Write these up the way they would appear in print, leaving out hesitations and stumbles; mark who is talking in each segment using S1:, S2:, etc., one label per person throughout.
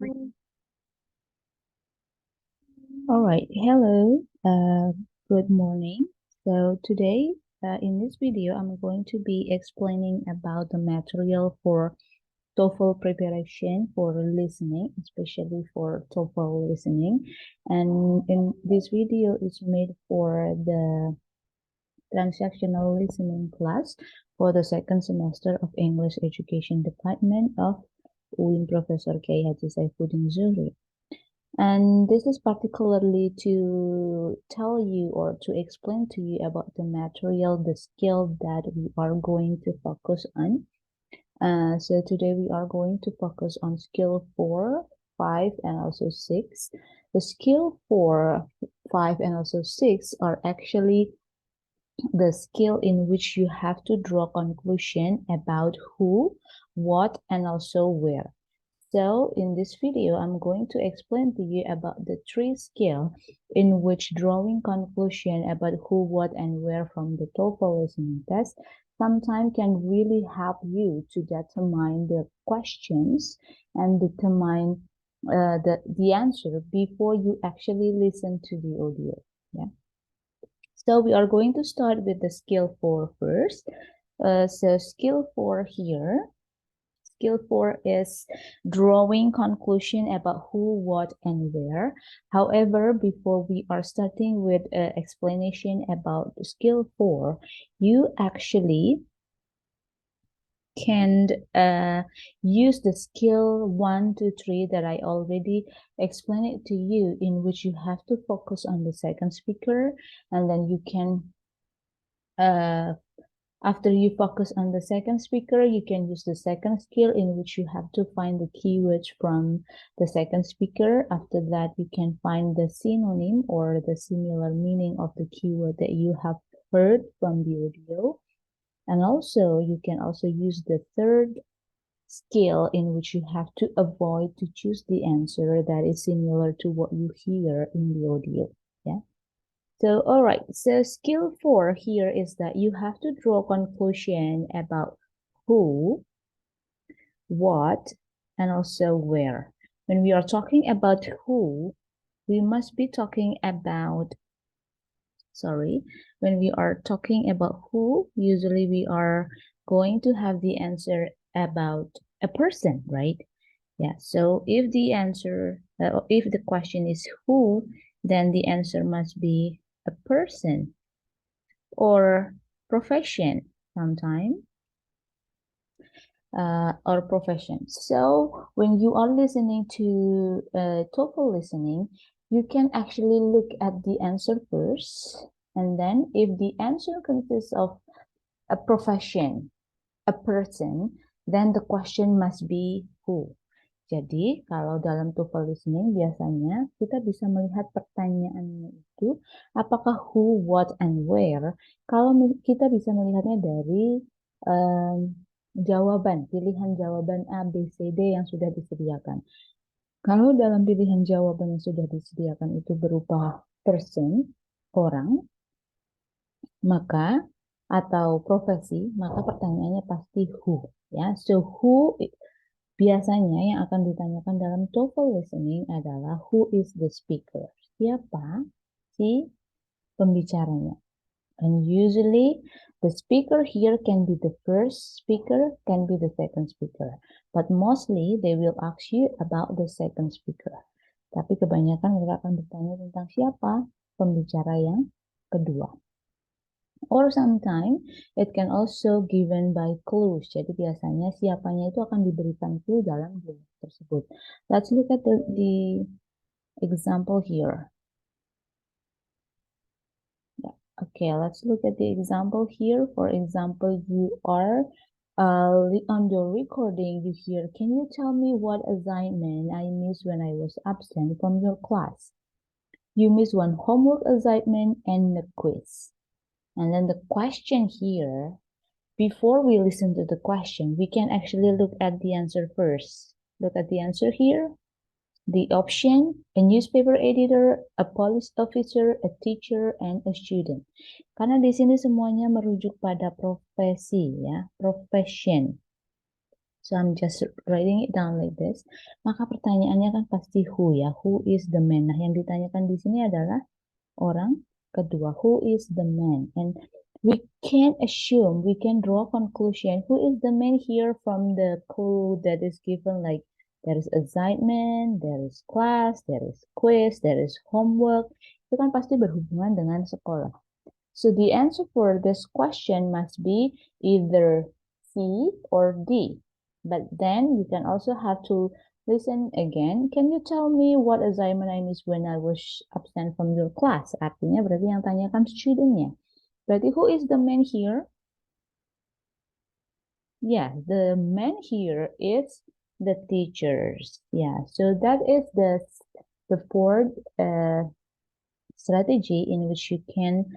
S1: All right, hello, good morning. So today, in this video, I'm going to be explaining about the material for TOEFL preparation for listening, especially for TOEFL listening. And in this video is made for the transactional listening class for the second semester of English Education Department of UIN Professor K. Haji Saifuddin Zuhri. And this is particularly to tell you or to explain to you about the material, the skill that we are going to focus on. So today we are going to focus on skill 4, 5, and also 6. The skill 4, 5, and also 6 are actually the skill in which you have to draw conclusion about who, what, and also where. So in this video, I'm going to explain to you about the three skills in which drawing conclusion about who, what, and where from the TOEFL listening test sometimes can really help you to determine the questions and determine the answer before you actually listen to the audio. Yeah. So we are going to start with the skill 4 first. So skill 4 here. Skill 4 is drawing conclusion about who, what, and where. However, before we are starting with explanation about skill 4, you actually can use the skill 1, 2, 3 that I already explained it to you, in which you have to focus on the second speaker, and then you can after you focus on the second speaker, you can use the second skill in which you have to find the keywords from the second speaker. After that, you can find the synonym or the similar meaning of the keyword that you have heard from the audio. And also, you can also use the third skill in which you have to avoid to choose the answer that is similar to what you hear in the audio. Yeah. So, all right, so skill 4 here is that you have to draw conclusion about who, what, and also where. When we are talking about who, we must be talking about, when we are talking about who, usually we are going to have the answer about a person, right? Yeah, so if the answer, if the question is who, then the answer must be a person or profession sometime, or profession. So when you are listening to TOEFL listening, you can actually look at the answer first, and then if the answer consists of a profession, a person, then the question must be who. Jadi, kalau dalam TOEFL listening, biasanya kita bisa melihat pertanyaannya itu, apakah who, what, and where. Kalau kita bisa melihatnya dari jawaban, pilihan jawaban A, B, C, D yang sudah disediakan. Kalau dalam pilihan jawaban yang sudah disediakan itu berupa person, orang, maka atau profesi, maka pertanyaannya pasti who. Ya, so who biasanya yang akan ditanyakan dalam TOEFL listening adalah who is the speaker? Siapa si pembicaranya? And usually the speaker here can be the first speaker, can be the second speaker. But mostly they will ask you about the second speaker. Tapi kebanyakan mereka akan bertanya tentang siapa pembicara yang kedua. Or sometimes it can also given by clues. Jadi biasanya siapanya itu akan diberikan clue dalam game tersebut. Let's look at the example here. Yeah. Okay, let's look at the example here. For example, you are on your recording, you hear, can you tell me what assignment I missed when I was absent from your class? You missed one homework assignment and a quiz. And then the question here, before we listen to the question, we can actually look at the answer first. Look at the answer here. The option, a newspaper editor, a police officer, a teacher, and a student. Karena di sini semuanya merujuk pada profesi, ya, profession. So I'm just writing it down like this. Maka pertanyaannya kan pasti who ya. Who is the man? Nah, yang ditanyakan di sini adalah orang kedua. Who is the man? And we can assume, we can draw conclusion. Who is the man here from the clue that is given, like there is assignment, there is class, there is quiz, there is homework. Itu kan pasti berhubungan dengan sekolah. So the answer for this question must be either C or D. But then you can also have to listen again. Can you tell me what assignment I missed when I was absent from your class? Artinya berarti yang tanyakan studentnya. Berarti who is the man here? Yeah, the man here is the teachers. Yeah, so that is the fourth strategy in which you can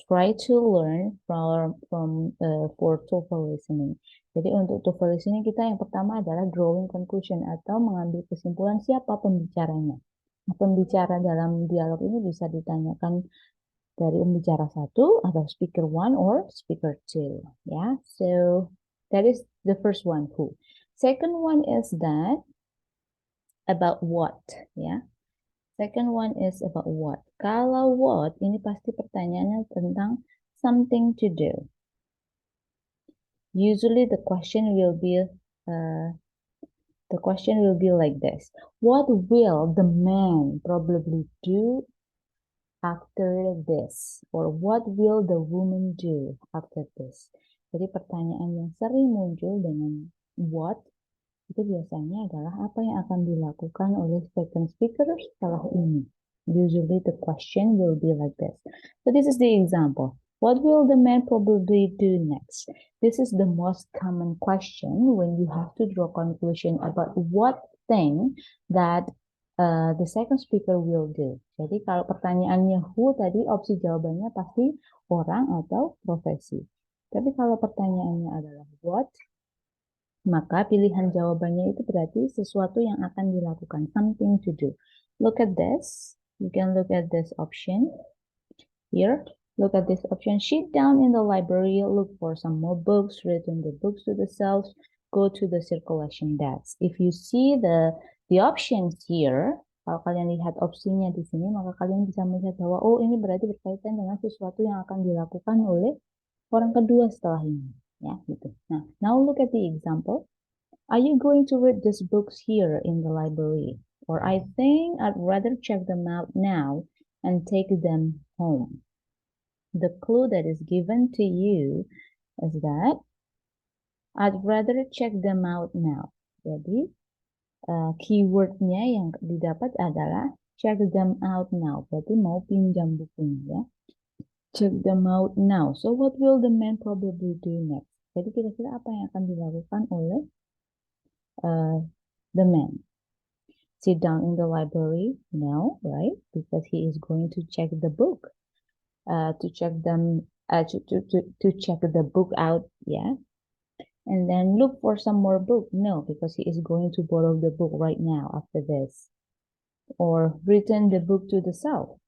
S1: try to learn for TOEFL listening. Jadi untuk TOEFL listening kita yang pertama adalah drawing conclusion atau mengambil kesimpulan siapa pembicaranya. Nah, pembicara dalam dialog ini bisa ditanyakan dari pembicara satu atau speaker one or speaker two. Ya, so that is the first one, who. Second one is that about what, ya. Second one is about what. Kalau what, ini pasti pertanyaannya tentang something to do. Usually the question will be like this. What will the man probably do after this? Or what will the woman do after this? Jadi pertanyaan yang sering muncul dengan what itu biasanya adalah apa yang akan dilakukan oleh second speaker setelah ini. Usually the question will be like this. So this is the example. What will the man probably do next? This is the most common question when you have to draw conclusion about what thing that the second speaker will do. Jadi kalau pertanyaannya who tadi opsi jawabannya pasti orang atau profesi. Tapi kalau pertanyaannya adalah what, maka pilihan jawabannya itu berarti sesuatu yang akan dilakukan, something to do. Look at this. You can look at this option here. Look at this option. Sit down in the library, look for some more books, return the books to the shelves, go to the circulation desk. If you see the options here, kalau kalian lihat opsinya di sini, maka kalian bisa melihat bahwa oh ini berarti berkaitan dengan sesuatu yang akan dilakukan oleh orang kedua setelah ini. Ya, gitu. Nah, now look at the example. Are you going to read these books here in the library? Or I think I'd rather check them out now and take them home. The clue that is given to you is that I'd rather check them out now. Jadi, keywordnya yang didapat adalah check them out now. Berarti mau pinjam bukunya ya. Check them out now. So what will the man probably do next? Jadi kira-kira apa yang akan dilakukan oleh the man? Sit down in the library? No, right? Because he is going to check the book. To check the book out, yeah. And then look for some more book. No, because he is going to borrow the book right now after this. Or return the book to the shelf.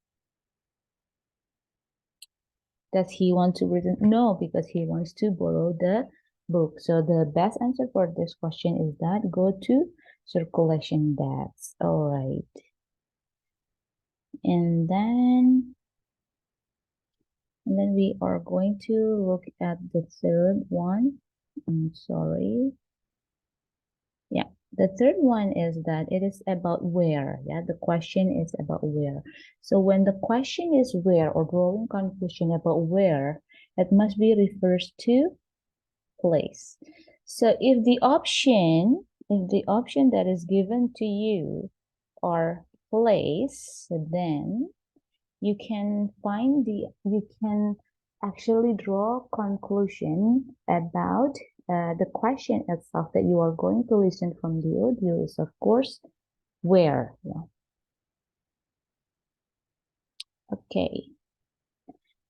S1: Does he want to return? No, because he wants to borrow the book. So the best answer for this question is that go to circulation desk. All right. And then we are going to look at the third one. I'm sorry. Yeah, the third one is that it is about where. Yeah, the question is about where. So when the question is where or drawing conclusion about where, it must be refers to place. So if the option that is given to you are place, then you can actually draw conclusion about the question itself that you are going to listen from the audio is, of course, where. Yeah. Okay.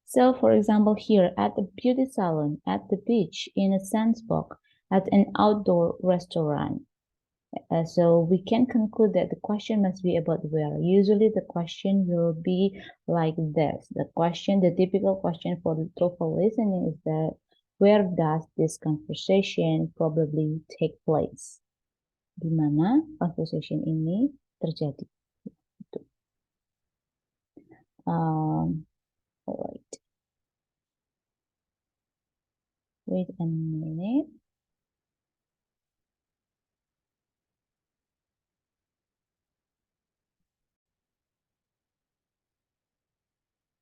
S1: So, for example, here at the beauty salon, at the beach, in a sandbox, at an outdoor restaurant. So we can conclude that the question must be about where. Usually the question will be like this. The typical question for the TOEFL listening is that Where does this conversation probably take place? Di mana conversation ini terjadi? Alright. Wait a minute.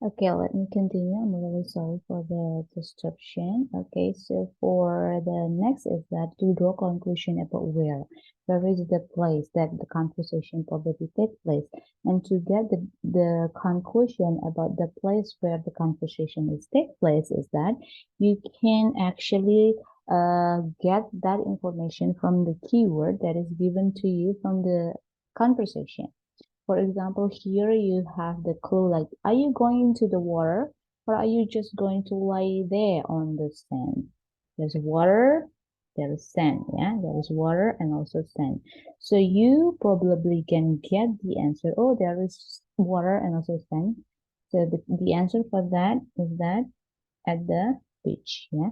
S1: Okay, let me continue. I'm really sorry for the disruption. Okay, so for the next is that to draw conclusion about where is the place that the conversation probably take place, and to get the conclusion about the place where the conversation is take place is that you can actually get that information from the keyword that is given to you from the conversation. For example, here you have the clue like, are you going to the water or are you just going to lie there on the sand? There's water, there is sand, yeah? There is water and also sand. So you probably can get the answer, oh, there is water and also sand. So the answer for that is that at the beach, yeah?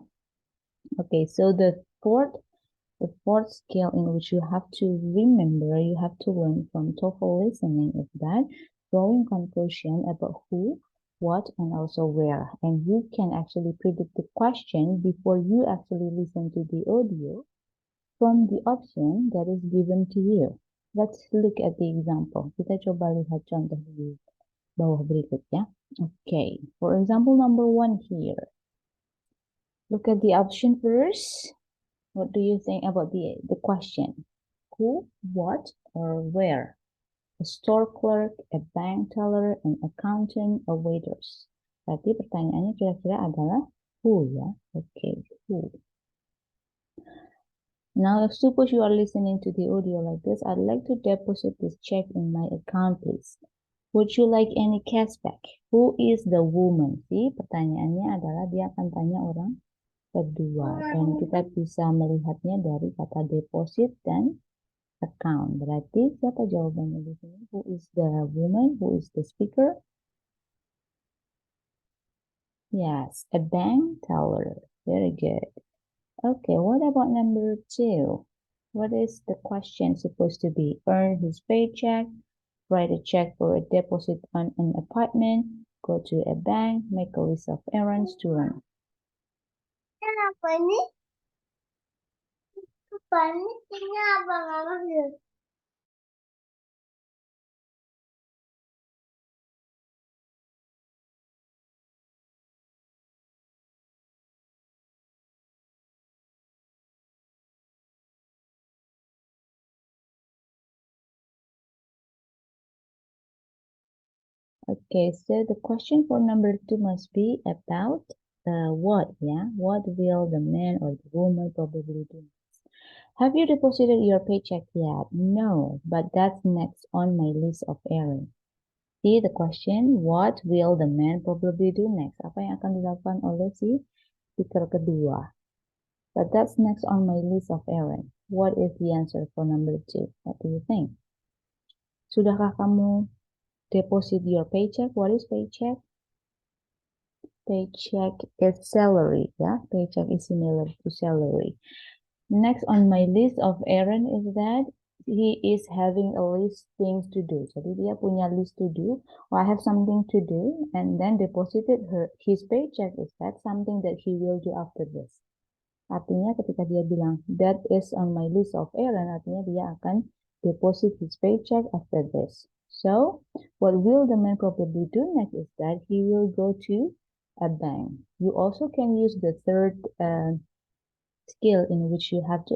S1: Okay, so the fourth skill in which you have to remember, you have to learn from TOEFL listening is that drawing conclusion about who, what, and also where. And you can actually predict the question before you actually listen to the audio from the option that is given to you. Let's look at the example. Kita coba lihat contoh di bawah berikut ya. Okay, for example number 1 here. Look at the option first. What do you think about the question? Who, what, or where? A store clerk, a bank teller, an accountant, or waiters. Berarti pertanyaannya kira-kira adalah who ya. Okay, who. Now, if suppose you are listening to the audio like this, I'd like to deposit this check in my account, please. Would you like any cashback? Who is the woman? See, pertanyaannya adalah dia akan tanya orang kedua. Dan kita bisa melihatnya dari kata deposit dan account. Berarti siapa jawabannya di sini? Who is the woman? Who is the speaker? Yes, a bank teller. Very good. Okay, what about number 2? What is the question supposed to be? Earn his paycheck, write a check for a deposit on an apartment, go to a bank, make a list of errands to run. Apa ini? Apa ini? Ini abang-abang ya? Okay, so the question for number 2 must be about what, yeah? What will the man or the woman probably do? Have you deposited your paycheck yet? No, but that's next on my list of errands. See the question, what will the man probably do next? Apa yang akan dilakukan oleh si speaker kedua? But that's next on my list of errands. What is the answer for number 2? What do you think? Sudahkah kamu deposit your paycheck? What is paycheck? Paycheck is salary, yeah? Paycheck is similar to salary. Next on my list of errand is that he is having a list things to do. Jadi dia punya list to do. Or I have something to do and then deposited his paycheck. Is that something that he will do after this? Artinya ketika dia bilang that is on my list of errand, artinya dia akan deposit his paycheck after this. So what will the man probably do next is that he will go to a bank. You also can use the third skill in which you have to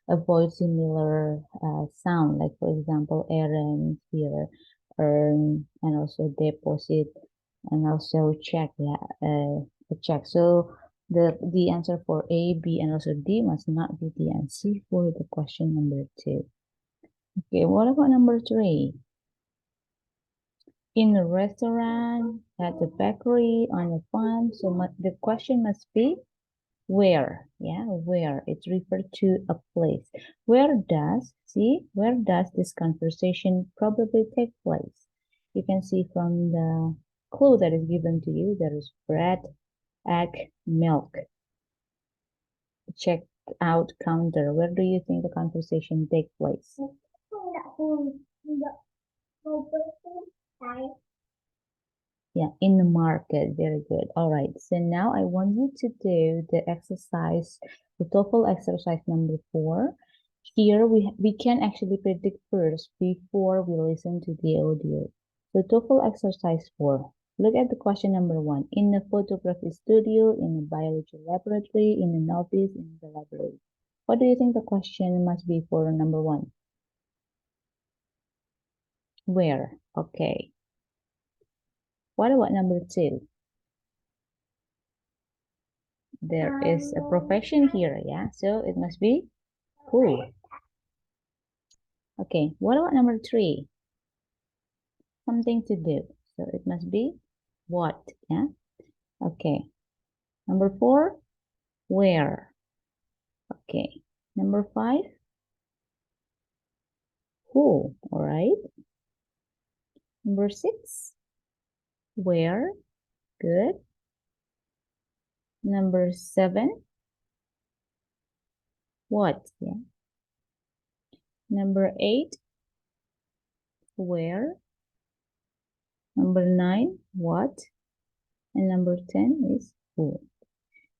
S1: avoid similar sound, like for example, errands here, earn, and also deposit, and also check, yeah, a check. So the answer for A, B, and also D must not be the answer for the question number 2. Okay, what about number 3? In a restaurant, at the bakery, on a farm. So the question must be where, yeah, where. It's referred to a place. Where does this conversation probably take place? You can see from the clue that is given to you, there is bread, egg, milk. checkout counter. Where do you think the conversation take place? Yeah, in the market. Very good. All right. So now I want you to do the exercise, the TOEFL exercise number 4. Here we can actually predict first before we listen to the audio. So TOEFL exercise 4. Look at the question number 1. In a photography studio, in a biology laboratory, in an office, in the library. What do you think the question must be for number 1? Where? Okay. What about number 2? There is a profession here, yeah? So it must be who? Okay, what about number 3? Something to do. So it must be what, yeah? Okay. Number 4, where? Okay. Number 5, who, all right? Number 6, where? Good. Number 7, what, yeah? Number 8, where? Number 9, what? And number 10 is who.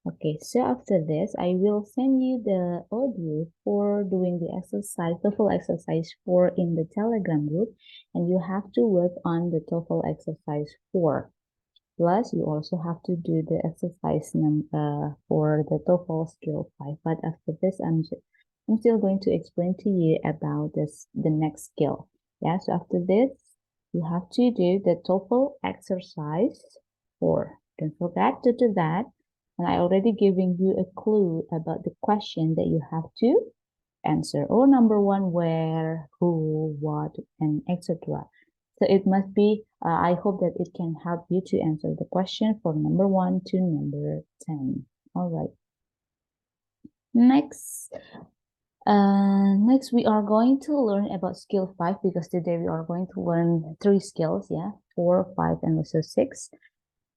S1: Okay, so after this, I will send you the audio for doing the exercise, TOEFL exercise 4 in the Telegram group, and you have to work on the TOEFL exercise 4. Plus, you also have to do the exercise for the TOEFL skill 5. But after this, I'm still going to explain to you about the next skill. Yeah, so after this, you have to do the TOEFL exercise 4. Don't forget to do that. And I already giving you a clue about the question that you have to answer. Or number 1, where, who, what, and etc. So it must be, I hope that it can help you to answer the question for number 1 to number 10. All right. Next we are going to learn about skill 5 because today we are going to learn 3 skills, yeah, 4, 5, and also 6.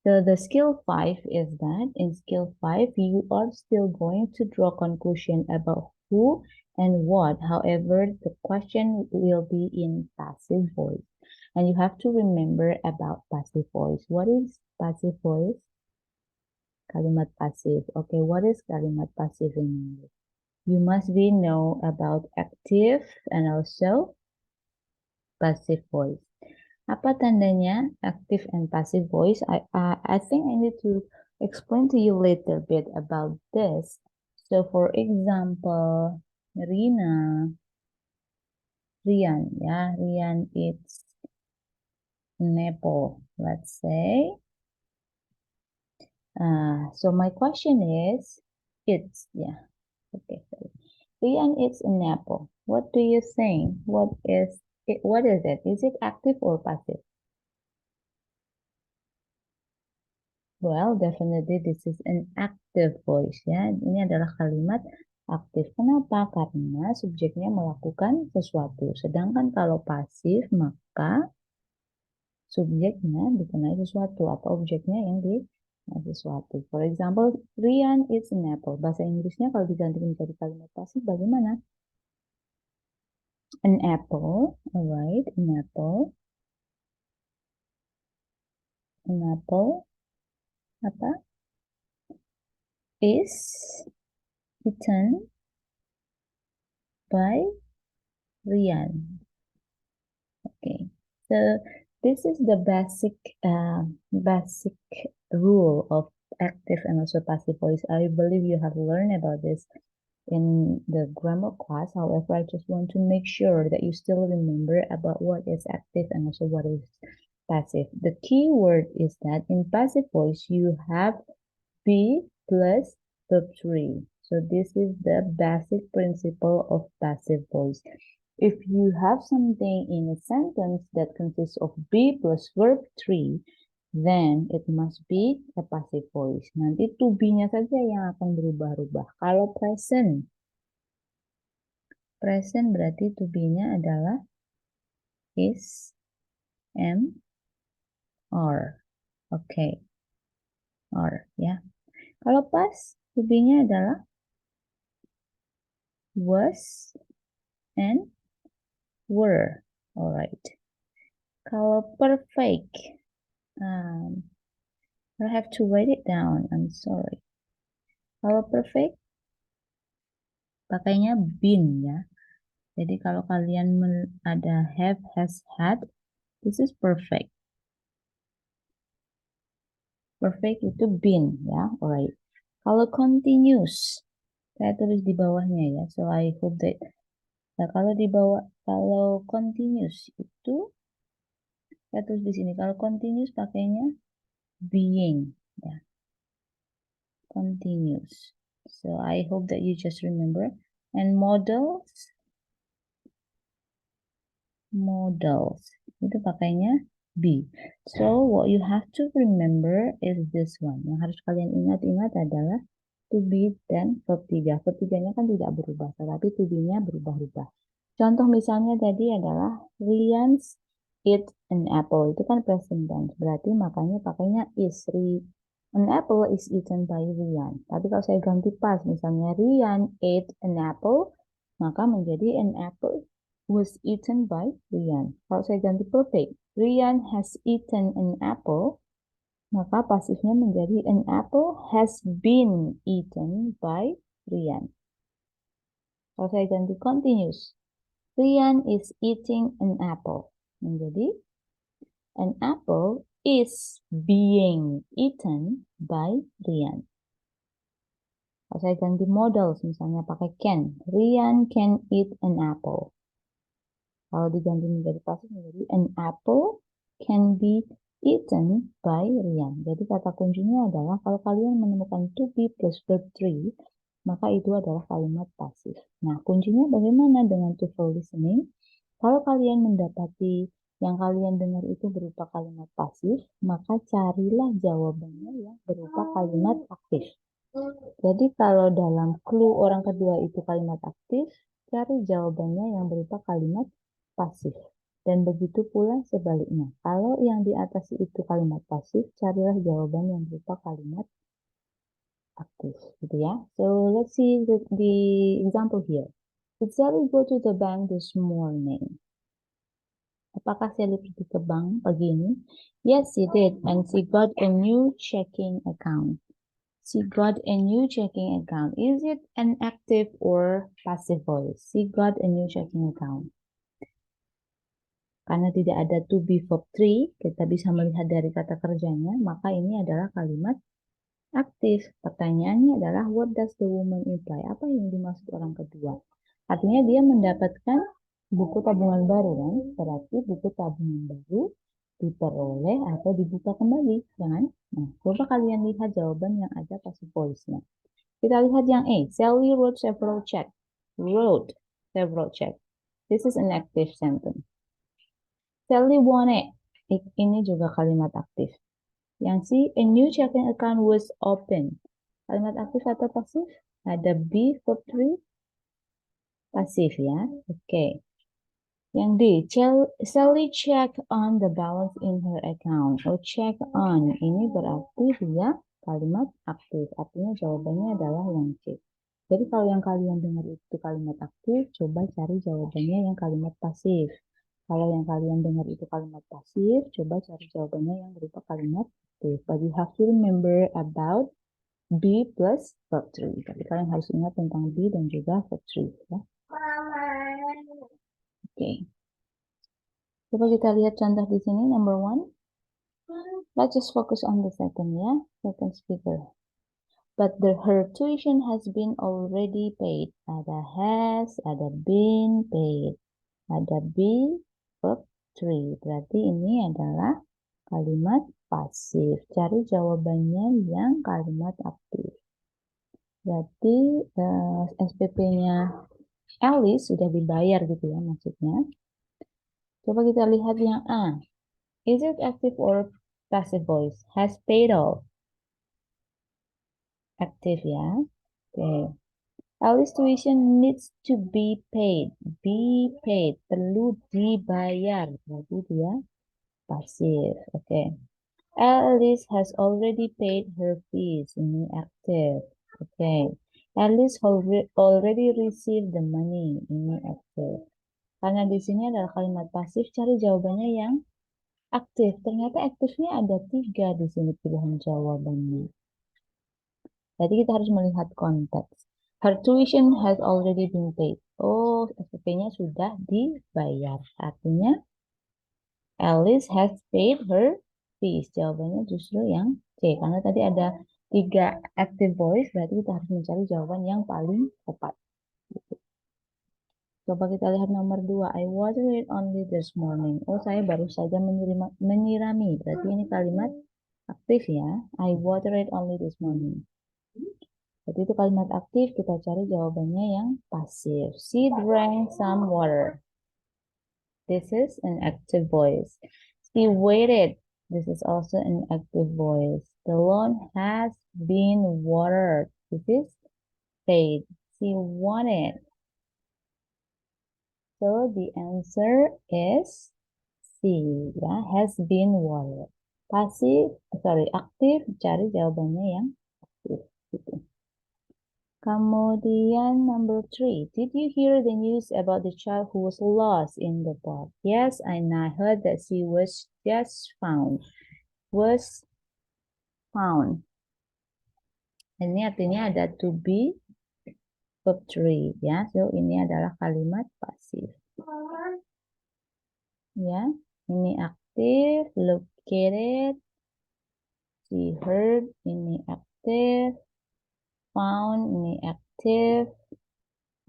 S1: So the skill 5 is that in skill 5, you are still going to draw conclusion about who and what. However, the question will be in passive voice. And you have to remember about passive voice. What is passive voice? Kalimat passive. Okay, what is kalimat passive in English? You must be know about active and also passive voice. Apa tandanya active and passive voice? I think I need to explain to you a little bit about this. So for example, Rian, yeah, Rian eats an apple, let's say. So my question is, yeah, okay, sorry. Rian eats an apple. What do you think? What is it? What is it? Is it active or passive? Well, definitely this is an active voice ya. Ini adalah kalimat aktif. Kenapa? Karena subjeknya melakukan sesuatu. Sedangkan kalau pasif, maka subjeknya dikenai sesuatu atau objeknya yang di sesuatu. For example, Rian eats an apple. Bahasa Inggrisnya kalau diganti menjadi kalimat pasif bagaimana? An apple, alright, an apple. An apple, apa? Is eaten by Rian. Okay, so this is the basic rule of active and also passive voice. I believe you have learned about this in the grammar class. However, I just want to make sure that you still remember about what is active and also what is passive. The key word is that in passive voice, you have be plus verb 3. So this is the basic principle of passive voice. If you have something in a sentence that consists of be plus verb 3, then it must be a passive voice. Nanti to be-nya saja yang akan berubah-ubah. Kalau present berarti to be-nya adalah is, am, are. Oke, are ya. Kalau past to be-nya adalah was, and were. Alright. Kalau perfect, I have to write it down. I'm sorry. Kalau perfect, pakainya been ya. Jadi kalau kalian ada have, has, had, this is perfect. Perfect itu been ya. Alright. Kalau continuous, saya tulis di bawahnya ya. So I hope that. Nah, kalau continuous itu saya tulis di sini. Kalau continuous pakainya being ya. Continuous. So I hope that you just remember. And models itu pakainya be. So what you have to remember is this one. Yang harus kalian ingat-ingat adalah to be dan verb 3. Verb 3-nya kan tidak berubah, tetapi to be-nya berubah-ubah. Contoh misalnya tadi adalah Rian's eat an apple. Itu kan present tense. Berarti makanya pakainya is. An apple is eaten by Rian. Tapi kalau saya ganti pas, misalnya Rian ate an apple, maka menjadi an apple was eaten by Rian. Kalau saya ganti perfect, Rian has eaten an apple, maka pasifnya menjadi an apple has been eaten by Rian. Kalau saya ganti continuous, Rian is eating an apple. Menjadi an apple is being eaten by Rian. Kalau saya ganti modal, misalnya pakai can, Rian can eat an apple. Kalau diganti menjadi pasif menjadi an apple can be eaten by Rian. Jadi kata kuncinya adalah kalau kalian menemukan to be plus verb 3, maka itu adalah kalimat pasif. Nah, kuncinya bagaimana dengan TOEFL listening? Kalau kalian mendapati yang kalian dengar itu berupa kalimat pasif, maka carilah jawabannya yang berupa kalimat aktif. Jadi kalau dalam clue orang kedua itu kalimat aktif, cari jawabannya yang berupa kalimat pasif. Dan begitu pula sebaliknya. Kalau yang di atas itu kalimat pasif, carilah jawaban yang berupa kalimat aktif. Gitu ya. So let's see the example here. Did Sally go to the bank this morning? Apakah Sally pergi ke bank pagi ini? Yes, she did. And she got a new checking account. She got a new checking account. Is it an active or passive voice? She got a new checking account. Karena tidak ada to be verb 3, kita bisa melihat dari kata kerjanya, maka ini adalah kalimat aktif. Pertanyaannya adalah, what does the woman imply? Apa yang dimaksud orang kedua? Artinya dia mendapatkan buku tabungan baru kan? Berarti buku tabungan baru diperoleh atau dibuka kembali, kan? Nah, coba kalian lihat jawaban yang ada passive voice-nya. Kita lihat yang A. Sally wrote several checks. Wrote several checks. This is an active sentence. Sally won it. Ini juga kalimat aktif. Yang C. A new checking account was open. Kalimat aktif atau pasif? Ada B verb 3. Pasif ya. Oke. Yang D. Sally check on the balance in her account. Oh, check on. Ini berarti dia kalimat aktif. Artinya jawabannya adalah yang C. Jadi kalau yang kalian dengar itu kalimat aktif, coba cari jawabannya yang kalimat pasif. Kalau yang kalian dengar itu kalimat pasif, coba cari jawabannya yang berupa kalimat aktif. But you have to remember about be plus verb 3. Tapi kalian harus ingat tentang be dan juga verb 3. Ya. Oke. Coba kita lihat contoh di sini, number 1. Let's just focus on the second ya, second speaker. But her tuition has been already paid. Ada has, ada been paid. Ada be, verb 3. Berarti ini adalah kalimat pasif. Cari jawabannya yang kalimat aktif. Berarti SPP-nya Alice sudah dibayar gitu ya maksudnya. Coba kita lihat yang A. Is it active or passive voice? Has paid off. Aktif ya. Oke. Alice tuition needs to be paid. Be paid. Perlu dibayar. Berarti dia pasif. Oke. Alice has already paid her fees. Ini aktif. Oke. Alice already received the money. Ini aktif. Karena di sini adalah kalimat pasif, cari jawabannya yang aktif. Ternyata aktifnya ada 3 di sini pilihan jawabannya. Jadi kita harus melihat konteks. Her tuition has already been paid. Oh, SPP-nya sudah dibayar. Artinya Alice has paid her fees. Jawabannya justru yang C. Karena tadi ada 3 active voice, berarti kita harus mencari jawaban yang paling tepat. Coba kita lihat nomor 2. I watered it only this morning. Oh, saya baru saja menyirami. Berarti ini kalimat aktif ya. I watered it only this morning. Jadi itu kalimat aktif, kita cari jawabannya yang pasif. She drank some water. This is an active voice. She waited. This is also an active voice. The lawn has been watered. This is paid. She wanted. So the answer is C, ya, has been watered. Aktif, cari jawabannya yang aktif. Gitu. Kemudian number 3, did you hear the news about the child who was lost in the park? Yes, and I heard that she was just found. Was found. Ini artinya ada to be verb 3, ya. So ini adalah kalimat pasif. Ya, ini aktif, located, she heard, ini aktif, found, ini aktif,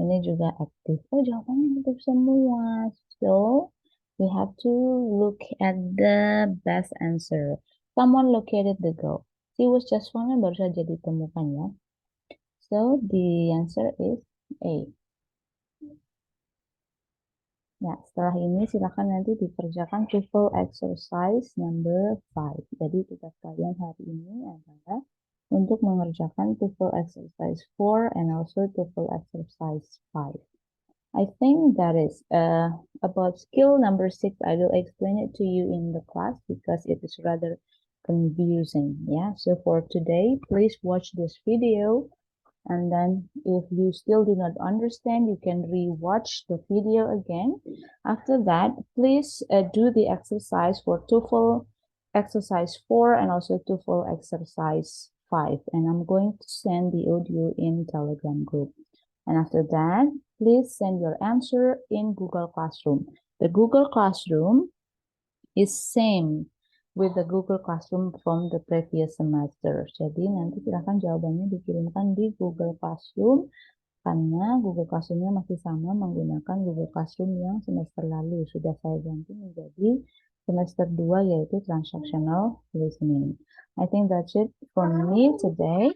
S1: ini juga aktif. Oh, jawabannya aktif semua. So, we have to look at the best answer. Someone located the girl. She was just found, baru saja ditemukan ya. So, the answer is A. Ya, setelah ini silakan nanti dikerjakan TOEFL exercise number 5. Jadi tugas kalian hari ini adalah untuk mengerjakan TOEFL exercise 4 and also TOEFL exercise 5. I think that is about skill number 6. I will explain it to you in the class because it is rather confusing. Yeah, so for today, please watch this video. And then if you still do not understand, you can re-watch the video again. After that, please do the exercise for TOEFL exercise 4 and also TOEFL exercise 5. And I'm going to send the audio in Telegram group. And after that, please send your answer in Google Classroom. The Google Classroom is same with the Google Classroom from the previous semester. Jadi nanti silahkan jawabannya dikirimkan di Google Classroom karena Google Classroom-nya masih sama menggunakan Google Classroom yang semester lalu. Sudah saya ganti menjadi semester 2 yaitu transactional listening. I think that's it for me today.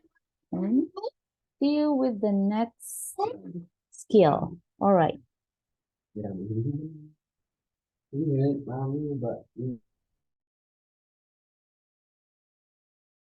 S1: See you with the next skill. All right.